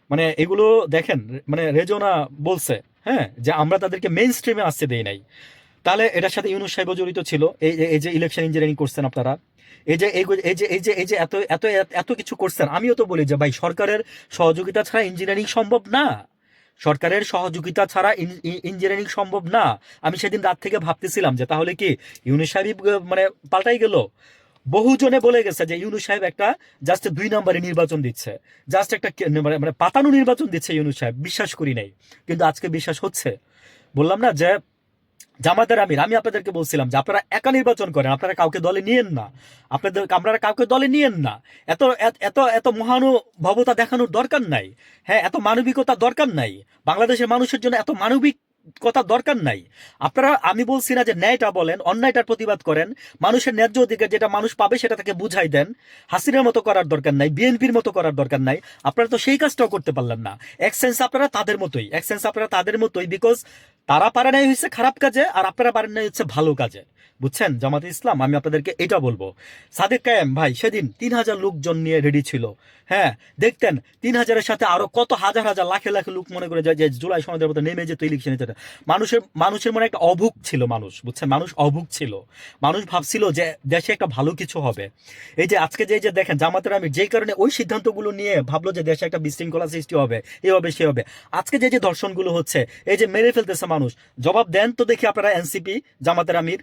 মানে এগুলো দেখেন, মানে রেজোনা বলছে, হ্যাঁ, যে আমরা তাদেরকে মেইন স্ট্রিমে আসতে দেই নাই। তাহলে এটার সাথে ইউনূস সাহেবও জড়িত ছিল। এই যে ইলেকশন ইঞ্জিনিয়ারিং করছেন আপনারা, এই যে এত এত এত কিছু করছেন। আমিও তো বলি যে ভাই, সরকারের সহযোগিতা ছাড়া ইঞ্জিনিয়ারিং সম্ভব না। সরকারের সহযোগিতা ছাড়া ইঞ্জিনিয়ারিং সম্ভব না। আমি সেদিন রাত থেকে ভাবতেছিলাম যে তাহলে কি ইউনূস সাহেব মানে পাল্টাই গেল। বহুজনে বলে গেছে যে ইউনূস সাহেব একটা জাস্ট 2 নম্বরে নির্বাচন দিচ্ছে, জাস্ট একটা মানে পাতানো নির্বাচন দিচ্ছে ইউনূস সাহেব। বিশ্বাস করি নাই, কিন্তু আজকে বিশ্বাস হচ্ছে। বললাম না যে জামাতের আমির, আমি আপনাদেরকে বলছিলাম যে আপনারা একা নির্বাচন করেন, আপনারা কাউকে দলে নিয়েন না। আপনারা কাউকে দলে নিয়েন না। এত এত এত মহানুভবতা দেখানোর দরকার নাই। হ্যাঁ, এত মানবিকতা দরকার নাই। বাংলাদেশের মানুষের জন্য এত মানবিক কথা দরকার নাই। আপনারা, আমি বলছি না যে ন্যায়টা বলেন, অন্যায়টার প্রতিবাদ করেন। মানুষের ন্যায্য অধিকার যেটা মানুষ পাবে সেটা তাকে বুঝাই দেন। হাসিনার মতো করার দরকার নাই, বিএনপির মতো করার দরকার নাই। আপনারা তো সেই কাজটাও করতে পারলেন না। এক সেন্স আপনারা তাদের মতোই, বিকজ তারা পারে নাই হচ্ছে খারাপ কাজে, আর আপনারা পারেন নাই হচ্ছে ভালো কাজে। বুঝছেন জামাতে ইসলাম, আমি আপনাদেরকে এটা বলবো। সাদেক কায়েম ভাই সেদিন 3,000 লোকজন নিয়ে রেডি ছিল। হ্যাঁ, দেখতেন 3,000-এর সাথে আরো কত হাজার হাজার লাখে লাখে লোক মনে করে যায় যে জুলাই সনদের মতো নেমে যেত ইলেকশনে। মানুষের মনে একটা অভুক ছিল। মানুষ, বুঝছেন, মানুষ অভুক ছিল। মানুষ ভাবছিল যে দেশে একটা ভালো কিছু হবে। এই যে আজকে যে যে দেখেন জামাতের আমির যেই কারণে ওই সিদ্ধান্তগুলো নিয়ে ভাবলো যে দেশে একটা বিশৃঙ্খলা সৃষ্টি হবে, এ হবে সে হবে। আজকে যে যে ধর্ষণগুলো হচ্ছে, এই যে মেরে ফেলতেছে মানুষ, জবাব দেন তো দেখি আপনারা এনসিপি, জামাতের আমির।